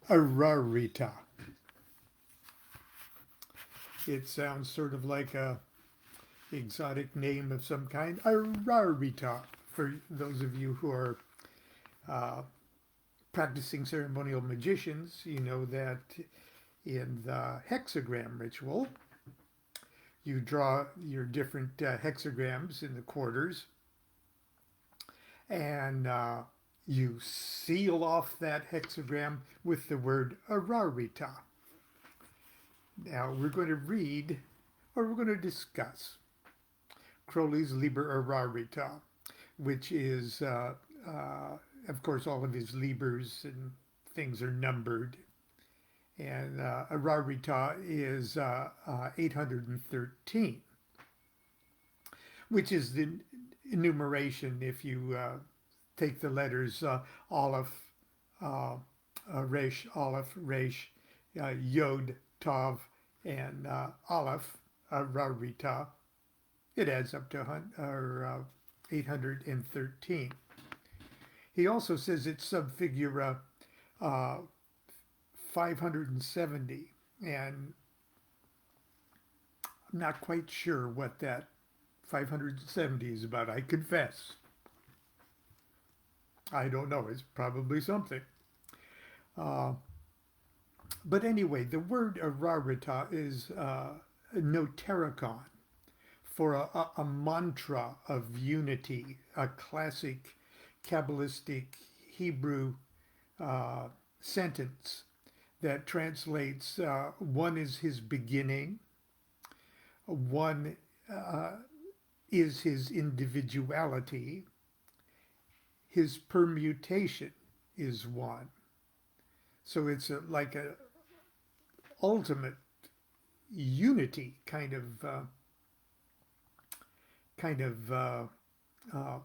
Ararita. It sounds sort of like a exotic name of some kind. Ararita, for those of you who are uh, practicing ceremonial magicians, you know that in the hexagram ritual, you draw your different hexagrams in the quarters, and you seal off that hexagram with the word Ararita. Now we're going to read, or we're going to discuss, Crowley's Liber Ararita, which is, of course, all of his Libers and things are numbered. And Ararita is 813, which is the enumeration if you take the letters Aleph, Resh, Aleph, Resh, Yod, Tav, and Aleph, Ararita. It adds up to 813. He also says it's subfigura 570, and I'm not quite sure what that 570 is about. I confess. I don't know. It's probably something. Uh, but anyway, the word Ararita is notericon for a mantra of unity, a classic Kabbalistic Hebrew sentence that translates one is his beginning, one is his individuality, his permutation is one. So it's like a ultimate unity kind of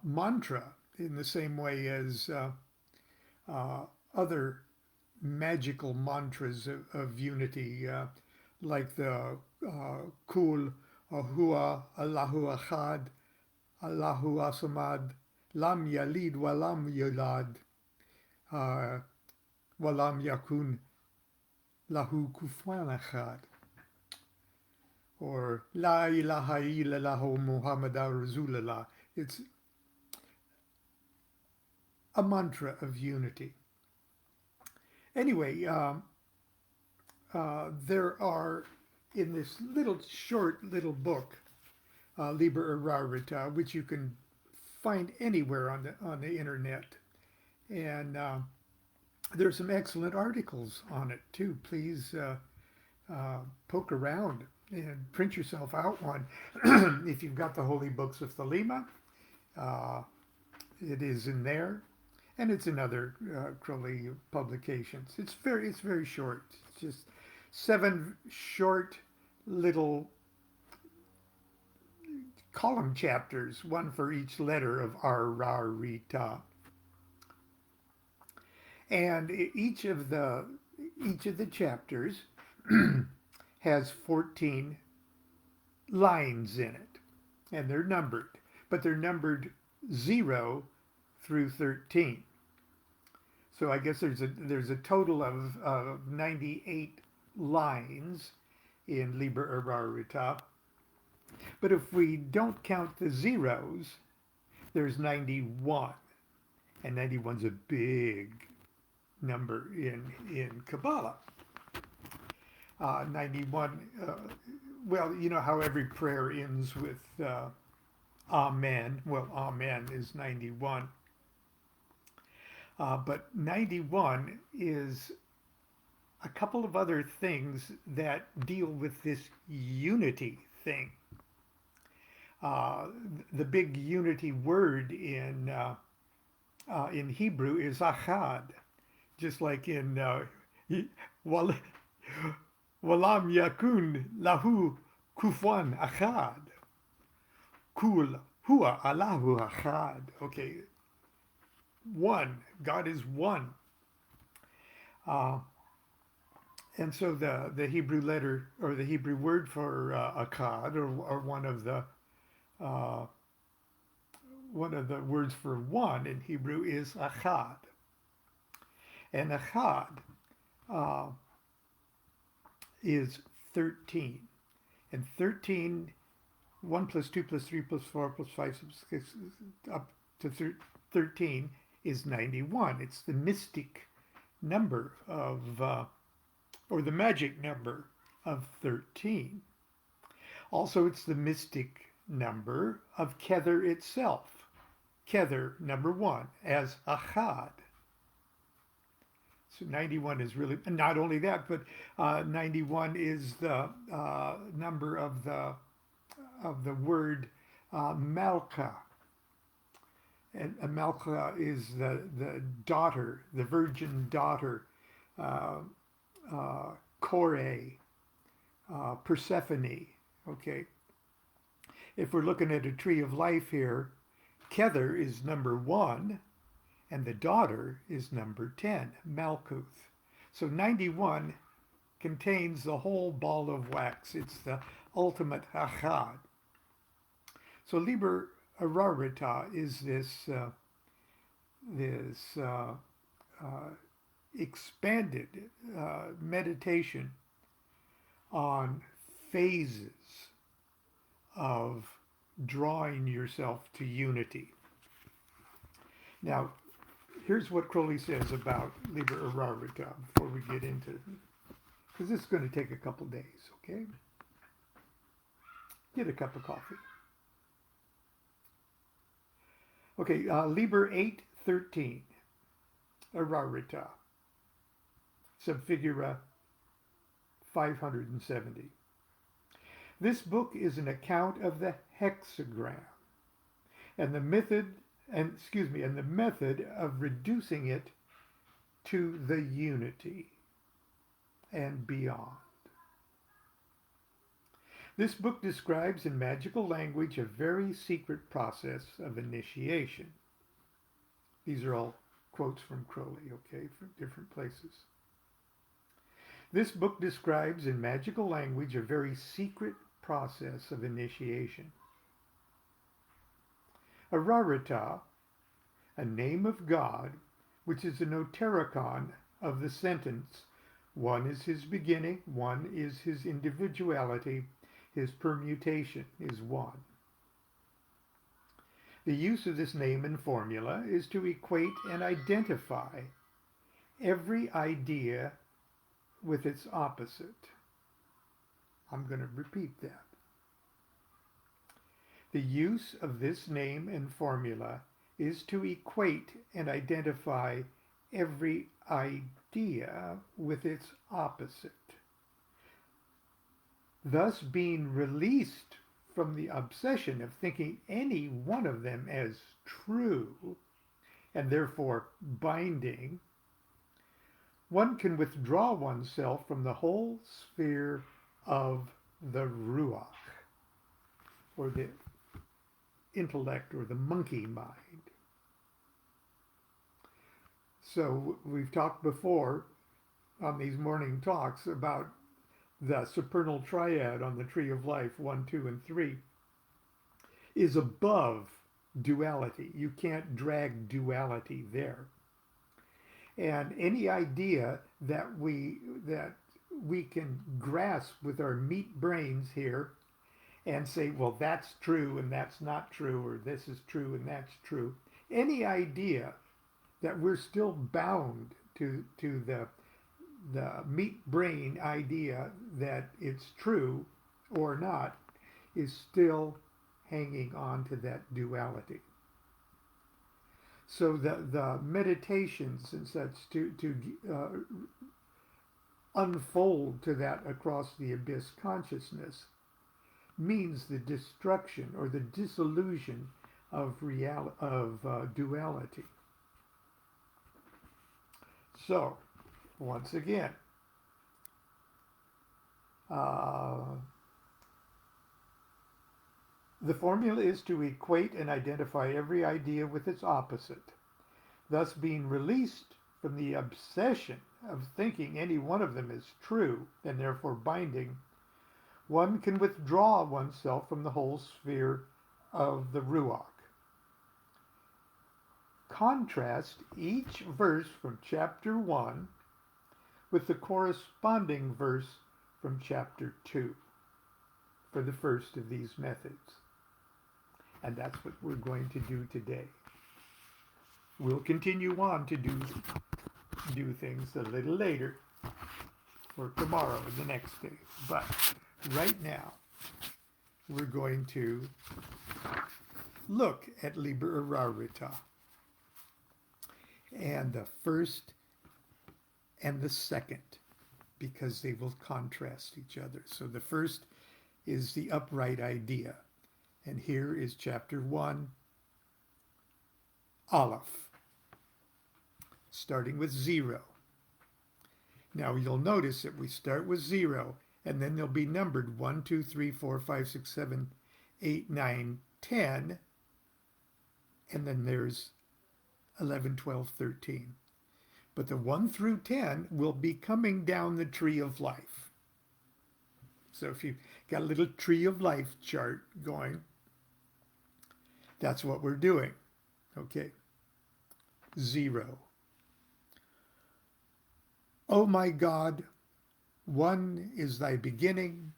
mantra, in the same way as other magical mantras of unity, like the Kul Ahua Allahu Achad Allahu Asamad Lam Yalid Walam Yulad Walam Yakun Lahu Kufuan Achad, or La ilaha illallah Muhammadur Rasulullah. It's a mantra of unity. Anyway, there are, in this short little book, Liber Ararita, which you can find anywhere on the internet, and there's some excellent articles on it too. Please poke around and print yourself out one if you've got the Holy Books of Thelema. It is in there, and it's in other Crowley publications. It's very short. It's just 7 short little column chapters, one for each letter of Ararita. And each of the chapters has 14 lines in it, and they're numbered, but they're numbered 0 through 13. So I guess there's a total of 98 lines in Liber Ararita. But if we don't count the zeros, there's 91, and 91's a big number in Kabbalah. 91. Well, you know how every prayer ends with Amen. Well, Amen is 91. But 91 is a couple of other things that deal with this unity thing. The big unity word in Hebrew is achad, just like in walam yakun lahu kufwan achad, kul hua Allahu achad. Okay, one. God is one. And so the Hebrew letter, or the Hebrew word for akkad, or one of the words for one in Hebrew, is achad. And achad uh, is 13. And 13, 1 plus 2 plus 3 plus 4 plus 5 up to 13 is 91. It's the mystic number of, or the magic number of 13. Also, it's the mystic number of Kether itself. Kether, number 1, as Achad. So 91 is really, and not only that, but 91 is the number of the word Malka. And Malka is the daughter, the virgin daughter, Kore, Persephone. Okay. If we're looking at a tree of life here, Kether is number 1, and the daughter is number 10, Malkuth. So 91 contains the whole ball of wax. It's the ultimate Achad. So Liber Ararita is this expanded meditation on phases of drawing yourself to unity. Now, here's what Crowley says about Liber Ararita before we get into it, because this is going to take a couple days, okay? Get a cup of coffee. Okay, Liber 8:13, Ararita, subfigura 570. This book is an account of the hexagram and the method of reducing it to the unity and beyond. This book describes in magical language a very secret process of initiation. These are all quotes from Crowley, okay, from different places. This book describes in magical language a very secret process of initiation. Ararita, a name of God, which is a notericon of the sentence, one is his beginning, one is his individuality, his permutation is one. The use of this name and formula is to equate and identify every idea with its opposite. I'm going to repeat that. The use of this name and formula is to equate and identify every idea with its opposite, thus being released from the obsession of thinking any one of them as true, and therefore binding. One can withdraw oneself from the whole sphere of the Ruach, or the intellect, or the monkey mind. So we've talked before on these morning talks about the supernal triad on the tree of life, 1, 2, and 3, is above duality. You can't drag duality there. And any idea that we can grasp with our meat brains here and say, well, that's true and that's not true, or this is true and that's true. Any idea that we're still bound to the meat brain idea that it's true or not is still hanging on to that duality. So the meditations and such to unfold to that across the abyss consciousness means the destruction or the dissolution of duality. So, once again, the formula is to equate and identify every idea with its opposite, thus being released from the obsession of thinking any one of them is true and therefore binding. One can withdraw oneself from the whole sphere of the Ruach. Contrast each verse from chapter 1 with the corresponding verse from chapter 2 for the first of these methods. And that's what we're going to do today. We'll continue on to do things a little later, or tomorrow or the next day. But right now, we're going to look at Liber Ararita and the first and the second, because they will contrast each other. So the first is the upright idea. And here is chapter 1, Aleph, starting with 0. Now you'll notice that we start with 0, and then they'll be numbered 1, 2, 3, 4, 5, 6, 7, 8, 9, 10, and then there's 11, 12, 13. But the 1 through 10 will be coming down the tree of life. So if you've got a little tree of life chart going, that's what we're doing. Okay. 0. O my God, 1 is thy beginning,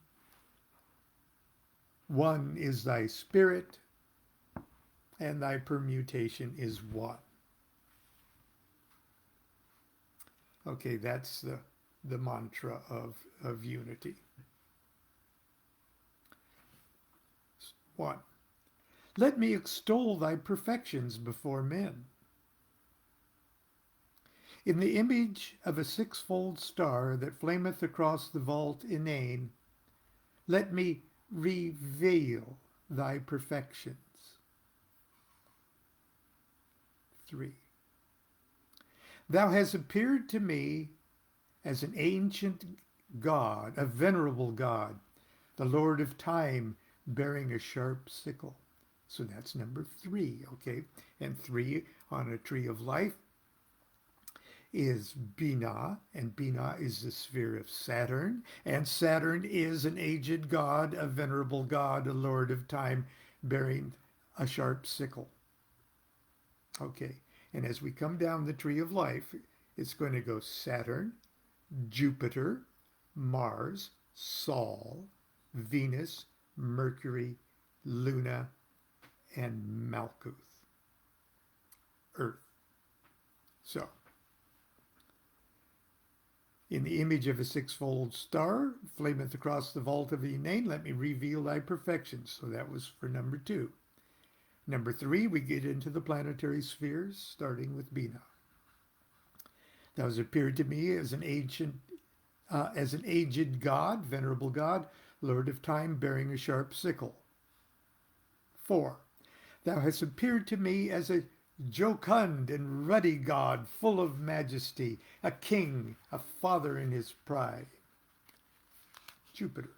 1 is thy spirit, and thy permutation is 1. Okay, that's the mantra of unity. 1. Let me extol thy perfections before men. In the image of a sixfold star that flameth across the vault inane, let me reveal thy perfections. 3. Thou hast appeared to me as an ancient God, a venerable God, the Lord of time, bearing a sharp sickle. So that's number 3, okay? And 3 on a tree of life is Binah, and Binah is the sphere of Saturn, and Saturn is an aged god, a venerable god, a lord of time, bearing a sharp sickle. Okay, and as we come down the tree of life, it's going to go Saturn, Jupiter, Mars, Sol, Venus, Mercury, Luna, and Malkuth, Earth. So, in the image of a sixfold star, flameth across the vault of the inane, let me reveal thy perfections. So that was for number 2. Number 3, we get into the planetary spheres, starting with Binah. Thou hast appeared to me as an aged god, venerable god, lord of time, bearing a sharp sickle. 4. Thou hast appeared to me as a jocund and ruddy God, full of majesty, a king, a father in his pride. Jupiter.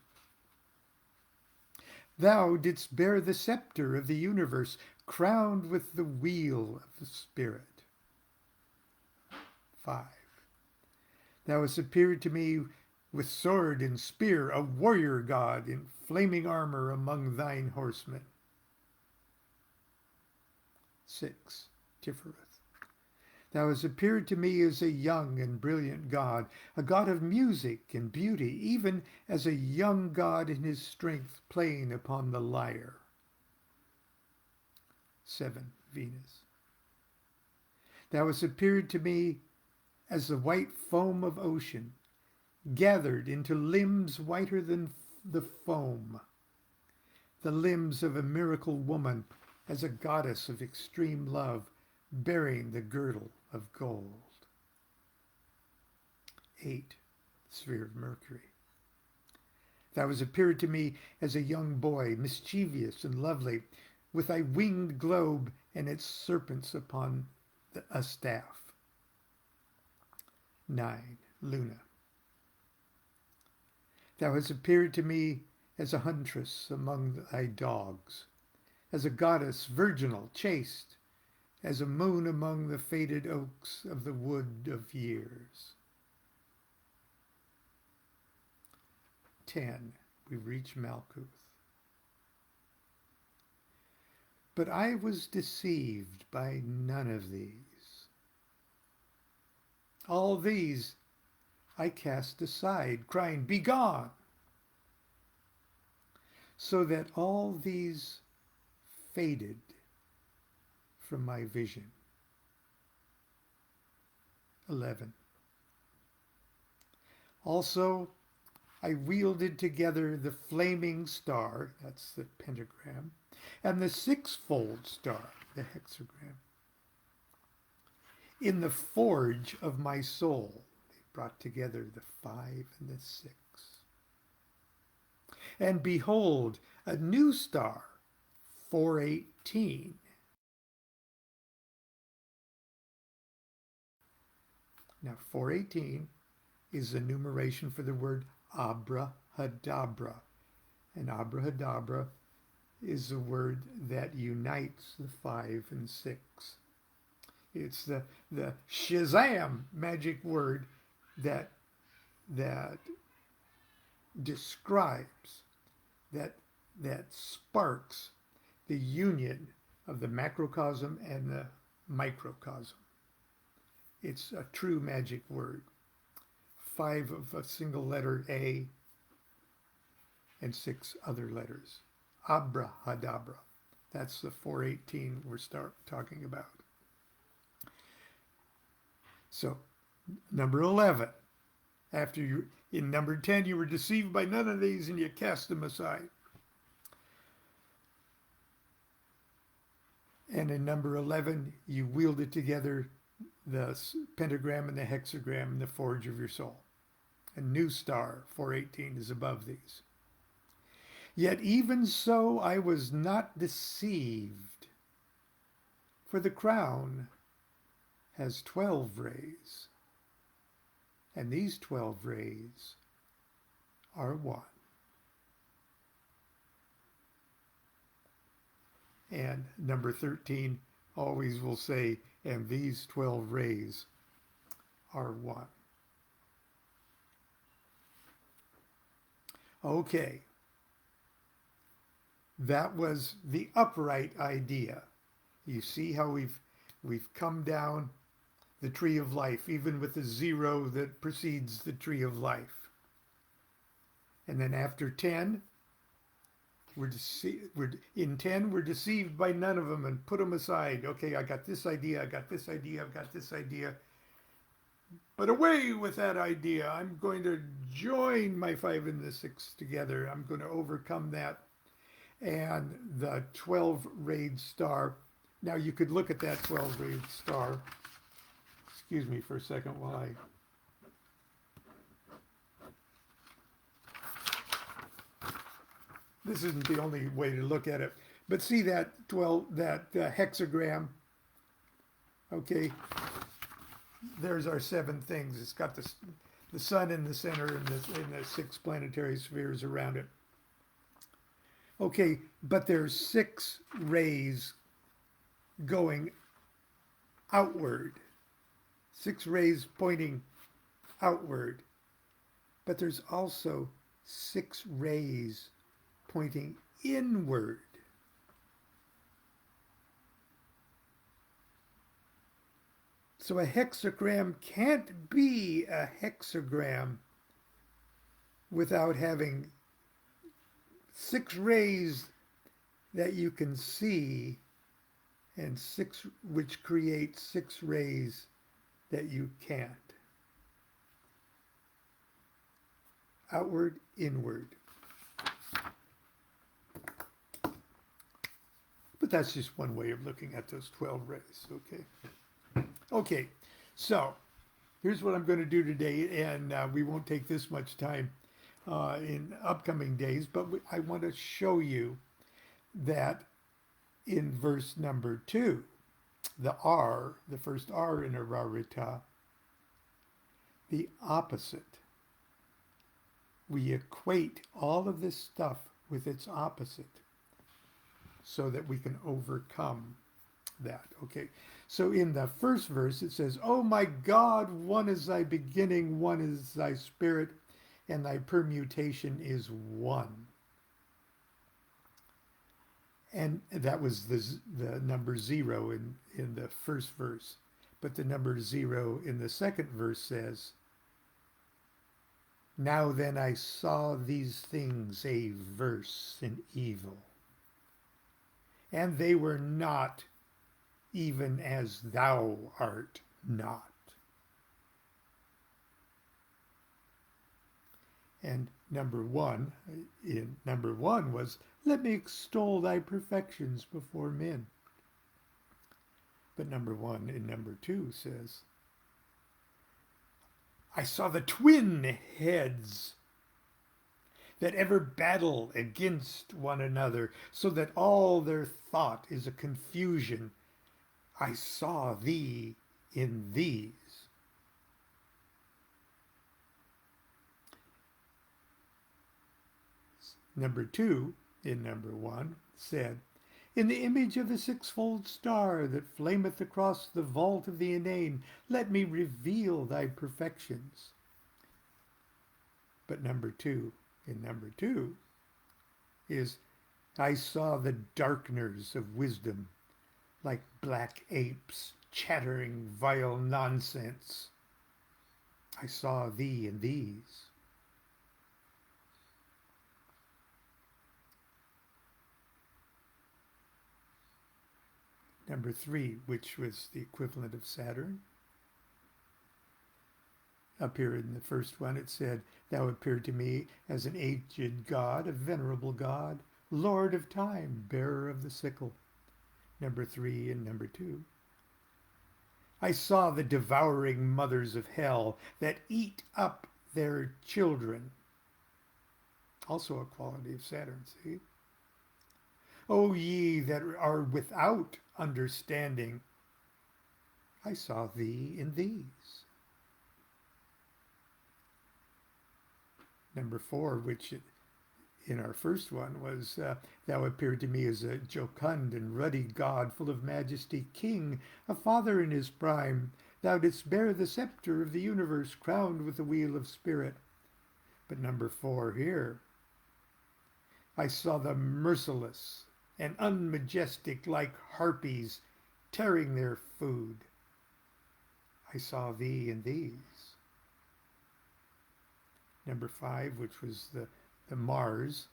Thou didst bear the scepter of the universe, crowned with the wheel of the Spirit. 5. Thou hast appeared to me with sword and spear, a warrior God in flaming armor among thine horsemen. 6. Tifereth. Thou hast appeared to me as a young and brilliant God, a God of music and beauty, even as a young God in his strength playing upon the lyre. 7. Venus. Thou hast appeared to me as the white foam of ocean, gathered into limbs whiter than the foam, the limbs of a miracle woman, as a goddess of extreme love, bearing the girdle of gold. 8. Sphere of Mercury. Thou hast appeared to me as a young boy, mischievous and lovely, with thy winged globe and its serpents upon a staff. 9. Luna. Thou hast appeared to me as a huntress among thy dogs, as a goddess virginal, chaste, as a moon among the faded oaks of the wood of years. 10. We reach Malkuth. But I was deceived by none of these. All these I cast aside, crying, "Begone!" So that all these faded from my vision. 11. Also, I wielded together the flaming star, that's the pentagram, and the sixfold star, the hexagram. In the forge of my soul, they brought together the 5 and the 6. And behold, a new star, 418. Now, 418 is the numeration for the word abrahadabra. And abrahadabra is the word that unites the 5 and 6. It's the Shazam magic word that describes, that sparks the union of the macrocosm and the microcosm. It's a true magic word. 5 of a single letter A and 6 other letters. Abrahadabra. That's the 418 we're talking about. So, number 11. After you, in number 10, you were deceived by none of these and you cast them aside. And in number 11, you wielded together the pentagram and the hexagram in the forge of your soul. A new star, 418, is above these. Yet even so I was not deceived, for the crown has 12 rays, and these 12 rays are one. And number 13 always will say, and these 12 rays are one. Okay. That was the upright idea. You see how we've come down the tree of life, even with the 0 that precedes the tree of life. And then after 10, in 10, we're deceived by none of them and put them aside. Okay, I got this idea, I got this idea, I've got this idea. But away with that idea. I'm going to join my 5 and the 6 together. I'm going to overcome that. And the 12-rayed star. Now you could look at that 12-rayed star. Excuse me for a second while I... This isn't the only way to look at it. But see that hexagram? Okay. There's our 7 things. It's got the sun in the center and the 6 planetary spheres around it. Okay, but there's 6 rays going outward. 6 rays pointing outward. But there's also 6 rays pointing inward. So a hexagram can't be a hexagram without having 6 rays that you can see, and 6 which create 6 rays that you can't. Outward, inward. But that's just one way of looking at those 12 rays, okay? Okay, so here's what I'm going to do today, and we won't take this much time in upcoming days, but I want to show you that in verse number 2, the R, the first R in Ararita, the opposite. We equate all of this stuff with its opposite so that we can overcome that. Okay, so in the first verse it says, "Oh my God, one is thy beginning, one is thy spirit, and thy permutation is one." And that was the number 0 in the first verse. But the number 0 in the second verse says, Now then I saw these things averse and evil, and they were not even as thou art not. And number one was, let me extol thy perfections before men. But number one in number two says, I saw the twin heads that ever battle against one another, so that all their thought is a confusion. I saw thee in these. Number two, in number one, said, in the image of the sixfold star that flameth across the vault of the inane, let me reveal thy perfections. But number two, in number two, is, I saw the darkeners of wisdom, like black apes chattering vile nonsense. I saw thee in these. Number three, which was the equivalent of Saturn. Up here in the first one, it said, thou appeared to me as an aged god, a venerable god, lord of time, bearer of the sickle. Number three and number two. I saw the devouring mothers of hell that eat up their children. Also a quality of Saturn, see? O ye that are without understanding, I saw thee in these. Number four, which in our first one was, thou appeared to me as a jocund and ruddy god, full of majesty, king, a father in his prime. Thou didst bear the scepter of the universe, crowned with the wheel of spirit. But number four here, I saw the merciless and unmajestic like harpies tearing their food. I saw thee in these. Number five, which was the Mars,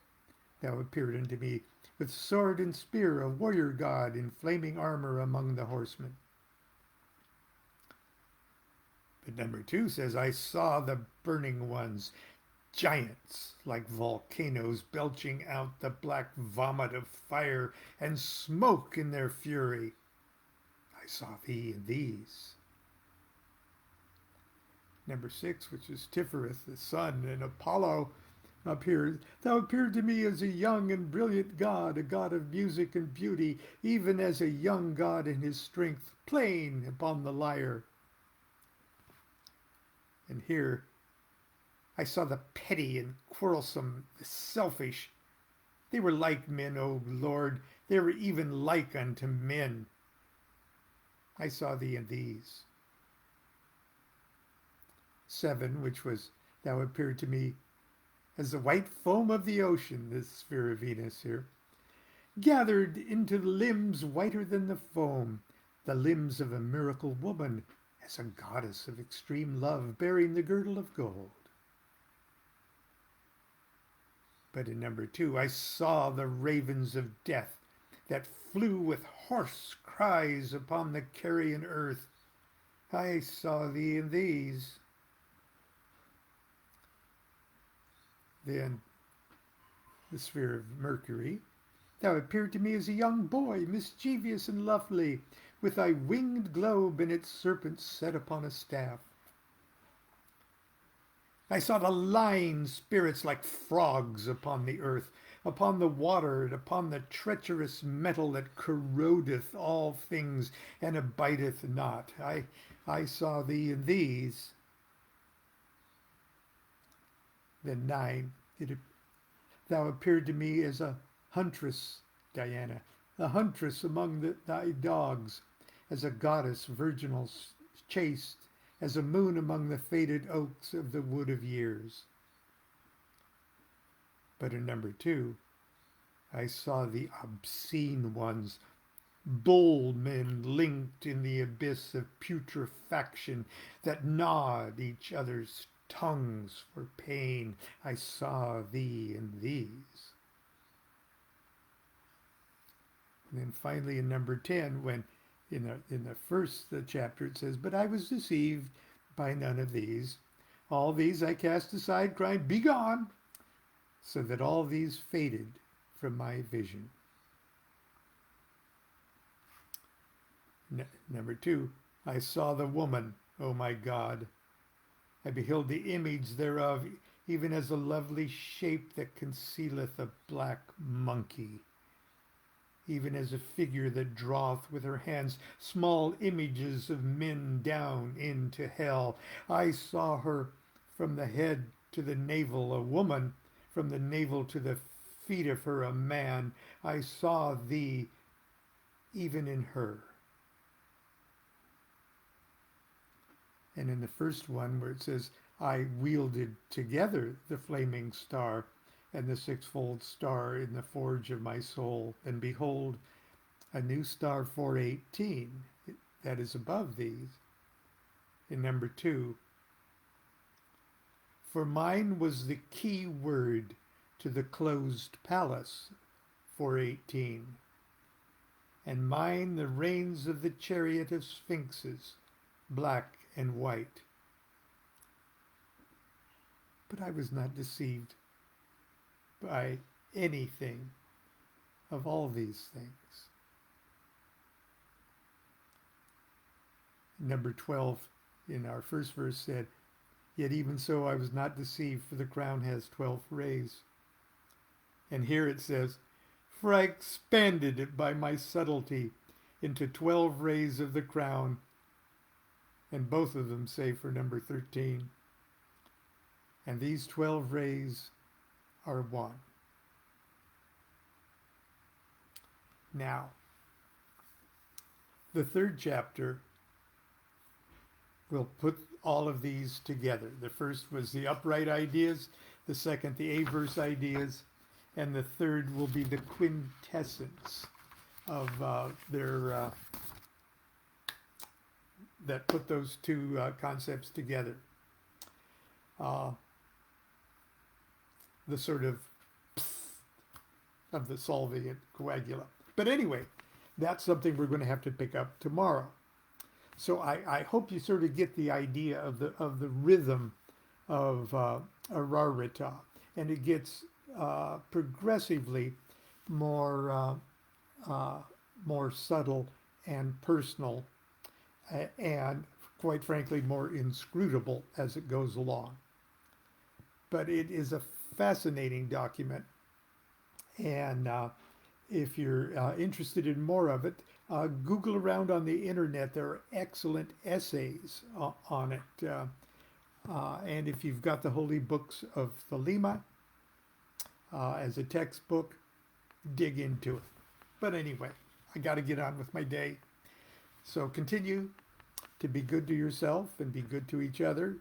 thou appeared unto me with sword and spear, a warrior god in flaming armor among the horsemen. But number two says, I saw the burning ones, giants like volcanoes, belching out the black vomit of fire and smoke in their fury. I saw thee in these. Number six, which is Tifereth, the sun, and Apollo up here. Thou appeared to me as a young and brilliant god, a god of music and beauty, even as a young god in his strength, playing upon the lyre. And here I saw the petty and quarrelsome, the selfish. They were like men, O Lord. They were even like unto men. I saw thee in these. Seven, which was, thou appeared to me as the white foam of the ocean, this sphere of Venus here, gathered into limbs whiter than the foam, the limbs of a miracle woman, as a goddess of extreme love, bearing the girdle of gold. But in number two, I saw the ravens of death that flew with hoarse cries upon the carrion earth. I saw thee in these. Then the sphere of Mercury, thou appeared to me as a young boy, mischievous and lovely, with thy winged globe and its serpent set upon a staff. I saw the lying spirits like frogs upon the earth, upon the water, and upon the treacherous metal that corrodeth all things and abideth not. I saw thee in these. Then nine, thou appeared to me as a huntress, Diana, a huntress among thy dogs, as a goddess virginal, chaste, as a moon among the faded oaks of the wood of years. But in number two, I saw the obscene ones, bull men linked in the abyss of putrefaction that gnawed each other's tongues for pain. I saw thee in these. And then finally in number 10, when in the first chapter it says, but I was deceived by none of these. All these I cast aside, crying, begone, so that all these faded from my vision. Number 2, I saw the woman, O my God. I beheld the image thereof, even as a lovely shape that concealeth a black monkey, even as a figure that draweth with her hands small images of men down into hell. I saw her from the head to the navel, a woman, from the navel to the feet of her, a man. I saw thee even in her. And in the first one where it says, I wielded together the flaming star and the sixfold star in the forge of my soul, and behold, a new star 418 that is above these. In number 2, for mine was the key word to the closed palace, 418, and mine the reins of the chariot of sphinxes, black and white. But I was not deceived by anything of all these things. Number 12 in our first verse said, yet even so I was not deceived, for the crown has 12 rays. And here it says, for I expanded it by my subtlety into 12 rays of the crown. And both of them say for number 13. And these 12 rays are one. Now, the third chapter will put all of these together. The first was the upright ideas, the second the averse ideas, and the third will be the quintessence of that put those two concepts together. The sort of the solvent coagula. But anyway, that's something we're going to have to pick up tomorrow. So I hope you sort of get the idea of the rhythm of Ararita, and it gets progressively more subtle and personal, and quite frankly more inscrutable as it goes along. But it is a fascinating document, and if you're interested in more of it, Google around on the internet. There are excellent essays on it, and if you've got the Holy Books of Thelema as a textbook, dig into it. But anyway, I got to get on with my day. So continue to be good to yourself and be good to each other.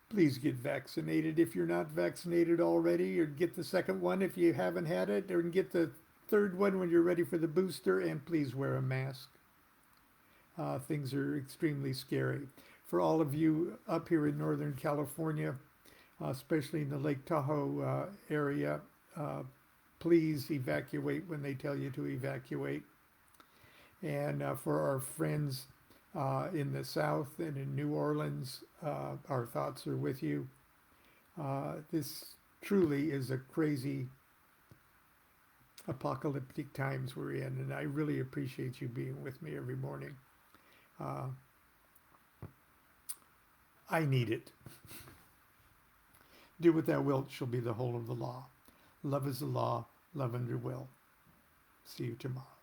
Please get vaccinated if you're not vaccinated already, or get the second one if you haven't had it, or get the third one when you're ready for the booster, and please wear a mask. Things are extremely scary. For all of you up here in Northern California, especially in the Lake Tahoe area, please evacuate when they tell you to evacuate. And for our friends in the South and in New Orleans, our thoughts are with you. This truly is a crazy apocalyptic times we're in, and I really appreciate you being with me every morning. I need it. Do what thou wilt shall be the whole of the law. Love is the law, love under will. See you tomorrow.